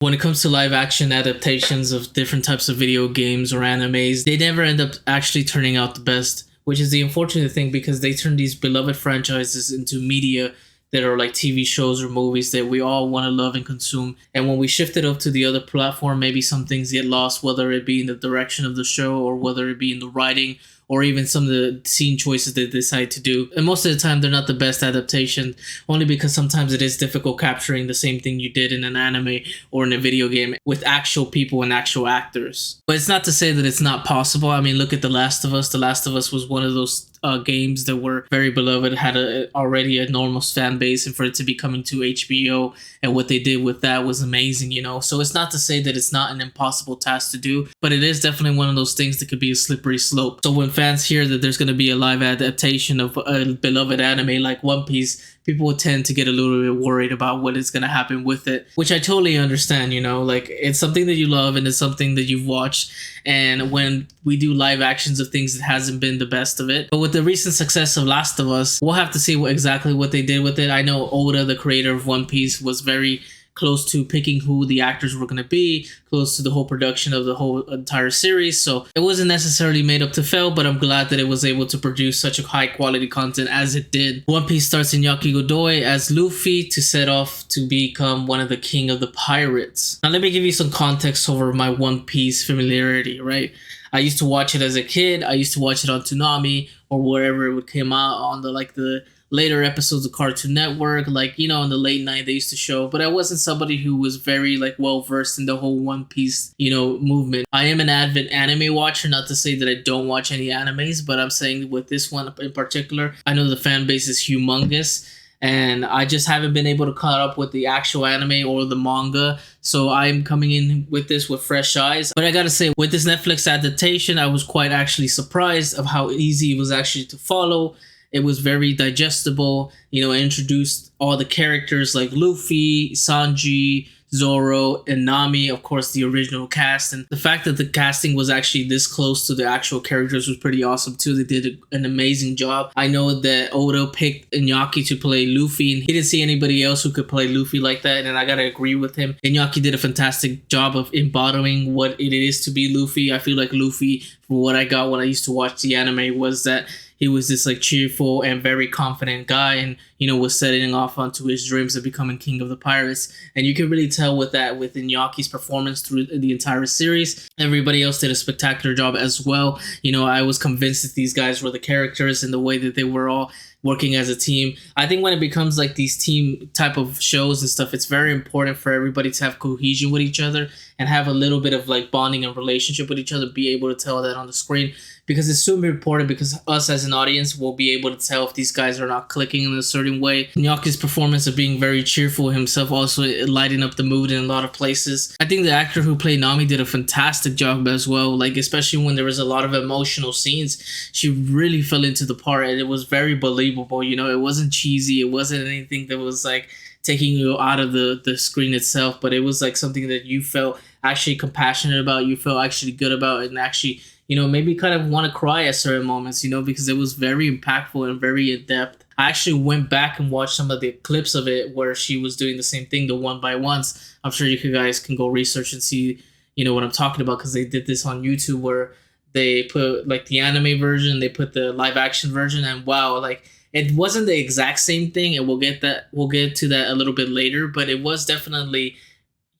When it comes to live action adaptations of different types of video games or animes, they never end up actually turning out the best, which is the unfortunate thing because they turn these beloved franchises into media that are like TV shows or movies that we all want to love and consume. And when we shift it up to the other platform, maybe some things get lost, whether it be in the direction of the show or whether it be in the writing or even some of the scene choices they decide to do. And most of the time, they're not the best adaptation, only because sometimes it is difficult capturing the same thing you did in an anime or in a video game with actual people and actual actors. But it's not to say that it's not possible. I mean, look at The Last of Us. The Last of Us was one of those games that were very beloved, had already an enormous fan base, and for it to be coming to HBO and what they did with that was amazing, you know. So it's not to say that it's not an impossible task to do, but it is definitely one of those things that could be a slippery slope. So when fans hear that there's going to be a live adaptation of a beloved anime like One Piece, people will tend to get a little bit worried about what is going to happen with it, which I totally understand, you know, like it's something that you love and it's something that you've watched. And when we do live actions of things, it hasn't been the best of it. But with the recent success of Last of Us, we'll have to see exactly what they did with it. I know Oda, the creator of One Piece, was very close to picking who the actors were going to be, close to the whole production of the whole entire series. So it wasn't necessarily made up to fail, but I'm glad that it was able to produce such a high quality content as it did. One Piece starts Iñaki Godoy as Luffy to set off to become one of the king of the pirates. Now let me give you some context over my One Piece familiarity, right? I used to watch it as a kid. I used to watch it on Toonami or wherever it would come out on the later episodes of Cartoon Network, like, you know, in the late night they used to show, but I wasn't somebody who was very like well versed in the whole One Piece, you know, movement. I am an avid anime watcher, not to say that I don't watch any animes, but I'm saying with this one in particular, I know the fan base is humongous and I just haven't been able to caught up with the actual anime or the manga. So I'm coming in with this with fresh eyes. But I gotta say, with this Netflix adaptation, I was quite actually surprised of how easy it was actually to follow. It was very digestible, you know, it introduced all the characters like Luffy, Sanji, Zoro, and Nami, of course, the original cast. And the fact that the casting was actually this close to the actual characters was pretty awesome too. They did an amazing job. I know that Oda picked Iñaki to play Luffy, and he didn't see anybody else who could play Luffy like that, and I gotta agree with him. Iñaki did a fantastic job of embodying what it is to be Luffy. I feel like Luffy, from what I got when I used to watch the anime, was that he was this like cheerful and very confident guy, and you know, was setting off onto his dreams of becoming king of the pirates. And you can really tell with that with Inyaki's performance through the entire series. Everybody else did a spectacular job as well. You know, I was convinced that these guys were the characters and the way that they were all working as a team. I think when it becomes like these team type of shows and stuff, it's very important for everybody to have cohesion with each other and have a little bit of like bonding and relationship with each other, be able to tell that on the screen, because it's super important, because us as an audience will be able to tell if these guys are not clicking in a certain way. Inyaki's performance of being very cheerful himself also lighting up the mood in a lot of places. I think the actor who played Nami did a fantastic job as well, like especially when there was a lot of emotional scenes. She really fell into the part and it was very believable, you know, it wasn't cheesy, it wasn't anything that was like taking you out of the screen itself, but it was like something that you felt actually compassionate about, you felt actually good about, and actually, you know, maybe kind of want to cry at certain moments, you know, because it was very impactful and very in-depth. I actually went back and watched some of the clips of it where she was doing the same thing, the one by ones. I'm sure you guys can go research and see, you know, what I'm talking about, because they did this on YouTube where they put like the anime version, they put the live action version, and wow, like it wasn't the exact same thing, and we'll get to that a little bit later, but it was definitely,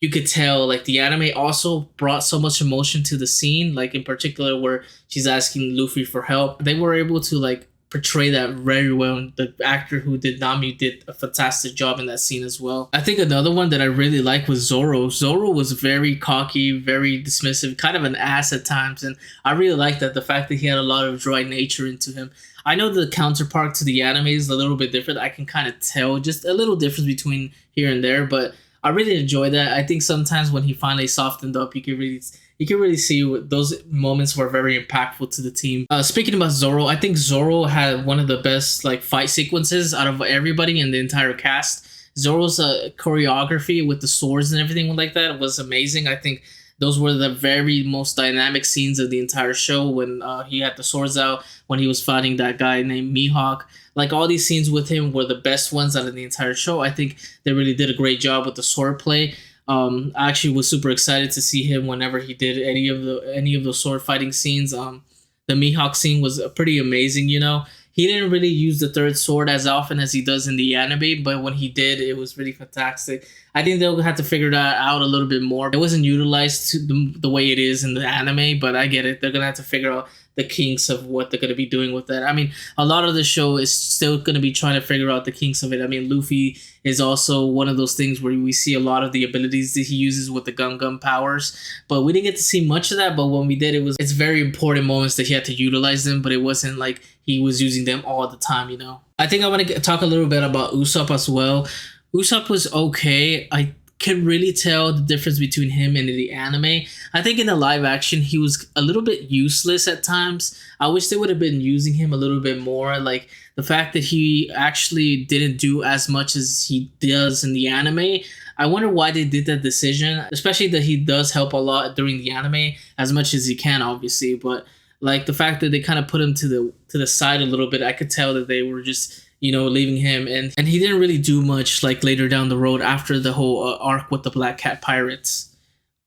you could tell like the anime also brought so much emotion to the scene, like in particular where she's asking Luffy for help. They were able to like portray that very well. The actor who did Nami did a fantastic job in that scene as well. I think another one that I really liked was Zoro. Zoro was very cocky, very dismissive, kind of an ass at times, and I really liked that, the fact that he had a lot of dry nature into him. I know the counterpart to the anime is a little bit different. I can kind of tell just a little difference between here and there, but I really enjoy that. I think sometimes when he finally softened up, you can really see those moments were very impactful to the team. Speaking about Zoro, I think Zoro had one of the best like fight sequences out of everybody in the entire cast. Zoro's choreography with the swords and everything like that was amazing. I think those were the very most dynamic scenes of the entire show, when he had the swords out, when he was fighting that guy named Mihawk. Like all these scenes with him were the best ones out of the entire show. I think they really did a great job with the sword play. I actually was super excited to see him whenever he did any of the sword fighting scenes. The Mihawk scene was pretty amazing. You know, he didn't really use the third sword as often as he does in the anime, but when he did, it was really fantastic. I think they'll have to figure that out a little bit more. It wasn't utilized to the way it is in the anime, but I get it. They're gonna have to figure out the kinks of what they're gonna be doing with that. I mean, a lot of the show is still gonna be trying to figure out the kinks of it. I mean, Luffy is also one of those things where we see a lot of the abilities that he uses with the Gum powers, but we didn't get to see much of that. But when we did, it's very important moments that he had to utilize them, but it wasn't like he was using them all the time. You know, I think I want to talk a little bit about Usopp as well. Usopp was okay. I can really tell the difference between him and the anime. I think in the live action, he was a little bit useless at times. I wish they would have been using him a little bit more. Like the fact that he actually didn't do as much as he does in the anime. I wonder why they did that decision, especially that he does help a lot during the anime as much as he can, obviously. But like the fact that they kind of put him to the side a little bit, I could tell that they were just, you know, leaving him, and he didn't really do much like later down the road after the whole arc with the Black Cat Pirates.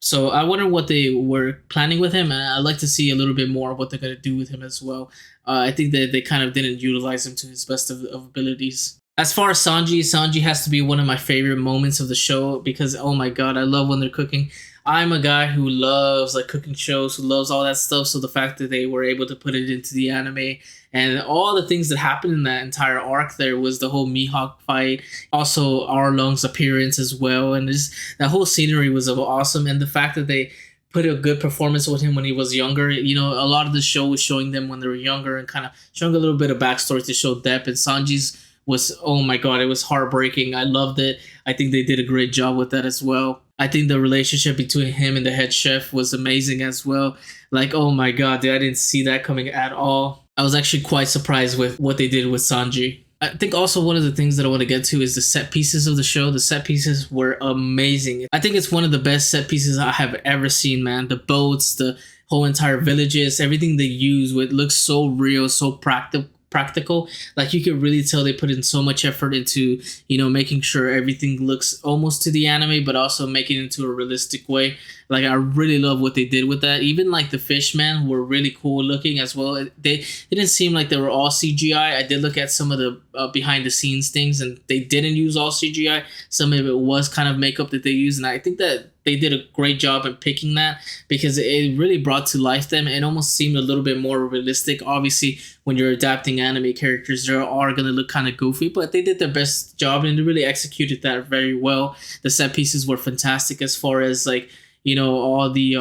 So I wonder what they were planning with him, and I'd like to see a little bit more of what they're gonna do with him as well. I think that they kind of didn't utilize him to his best of abilities. As far as Sanji has to be one of my favorite moments of the show because oh my god, I love when they're cooking. I'm a guy who loves like cooking shows, who loves all that stuff. So the fact that they were able to put it into the anime and all the things that happened in that entire arc, there was the whole Mihawk fight, also Arlong's appearance as well, and just that whole scenery was awesome. And the fact that they put a good performance with him when he was younger, you know, a lot of the show was showing them when they were younger and kind of showing a little bit of backstory to show depth. And Sanji's was, oh my god, it was heartbreaking. I loved it. I think they did a great job with that as well. I think the relationship between him and the head chef was amazing as well. Like, oh my god, dude, I didn't see that coming at all. I was actually quite surprised with what they did with Sanji. I think also one of the things that I want to get to is the set pieces of the show. The set pieces were amazing. I think it's one of the best set pieces I have ever seen, man. The boats, the whole entire villages, everything they use with looks so real, so practical. Like you could really tell they put in so much effort into, you know, making sure everything looks almost to the anime, but also making it into a realistic way. Like I really love what they did with that. Even like the fishmen were really cool looking as well. They didn't seem like they were all CGI. I did look at some of the behind the scenes things, and they didn't use all CGI. Some of it was kind of makeup that they used, and I think that they did a great job in picking that because it really brought to life them. It almost seemed a little bit more realistic. Obviously, when you're adapting anime characters, they are going to look kind of goofy, but they did their best job and they really executed that very well. The set pieces were fantastic as far as like, you know, all the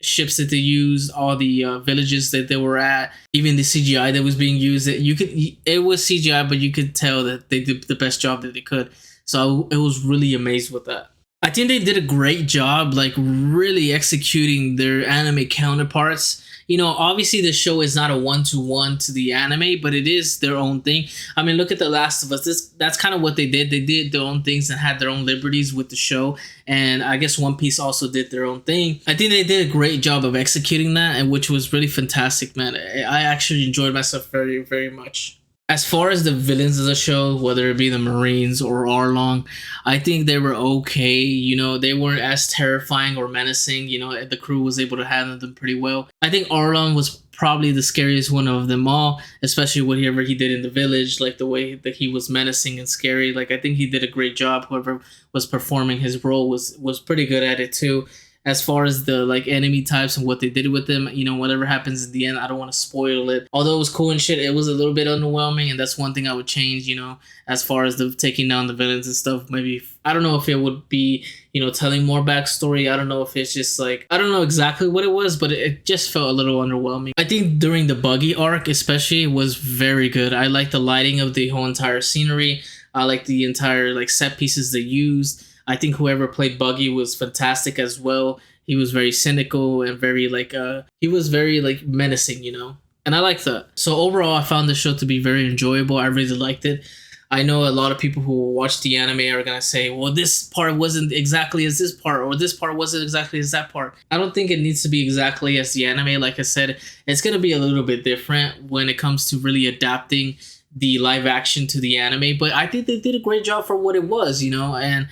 ships that they used, all the villages that they were at, even the CGI that was being used. It was CGI, but you could tell that they did the best job that they could. So I was really amazed with that. I think they did a great job, like really executing their anime counterparts. You know, obviously the show is not a one-to-one to the anime, but it is their own thing. I mean, look at The Last of Us. That's kind of what they did. They did their own things and had their own liberties with the show. And I guess One Piece also did their own thing. I think they did a great job of executing that, and which was really fantastic, man. I actually enjoyed myself very, very much. As far as the villains of the show, whether it be the Marines or Arlong, I think they were okay. You know, they weren't as terrifying or menacing. You know, the crew was able to handle them pretty well. I think Arlong was probably the scariest one of them all, especially whatever he did in the village, like the way that he was menacing and scary. Like, I think he did a great job. Whoever was performing his role was pretty good at it too. As far as the like enemy types and what they did with them, you know, whatever happens in the end, I don't want to spoil it. Although it was cool and shit, it was a little bit underwhelming, and that's one thing I would change, you know, as far as the taking down the villains and stuff. Maybe I don't know if it would be, you know, telling more backstory. I don't know if it's just like, I don't know exactly what it was, but it just felt a little underwhelming. I think during the Buggy arc especially was very good. I like the lighting of the whole entire scenery. I like the entire like set pieces they used. I think whoever played Buggy was fantastic as well. He was very cynical and very like he was very like menacing, you know. And I liked that. So overall, I found the show to be very enjoyable. I really liked it. I know a lot of people who watch the anime are gonna say, well, this part wasn't exactly as this part, or this part wasn't exactly as that part. I don't think it needs to be exactly as the anime. Like I said, it's gonna be a little bit different when it comes to really adapting the live action to the anime. But I think they did a great job for what it was, you know. And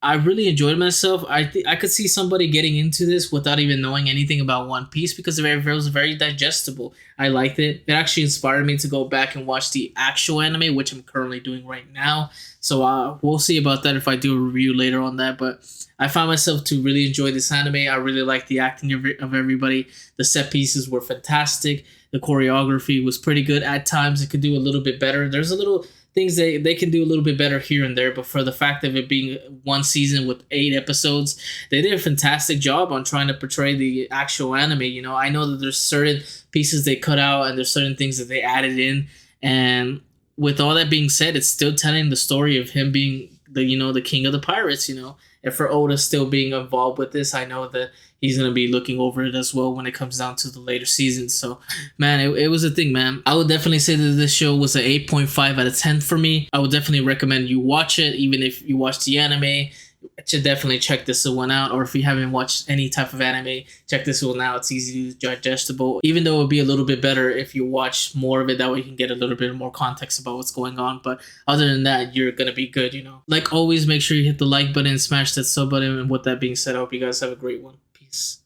I really enjoyed myself. I could see somebody getting into this without even knowing anything about One Piece because it was very digestible. I liked it. It actually inspired me to go back and watch the actual anime, which I'm currently doing right now. So we'll see about that if I do a review later on that. But I found myself to really enjoy this anime. I really liked the acting of everybody. The set pieces were fantastic. The choreography was pretty good. At times, it could do a little bit better. There's a little things they can do a little bit better here and there, but for the fact of it being one season with 8 episodes, they did a fantastic job on trying to portray the actual anime. You know, I know that there's certain pieces they cut out and there's certain things that they added in, and with all that being said, it's still telling the story of him being the king of the pirates. And for Oda still being involved with this, I know that he's gonna be looking over it as well when it comes down to the later seasons. So, man, it was a thing, man. I would definitely say that this show was an 8.5 out of 10 for me. I would definitely recommend you watch it, even if you watch the anime. You should definitely check this one out, or if you haven't watched any type of anime, check this one out. It's easy to digestible, even though it would be a little bit better if you watch more of it. That way you can get a little bit more context about what's going on. But other than that, you're gonna be good. Like always, make sure you hit the like button and smash that sub button. And with that being said, I hope you guys have a great one. Peace.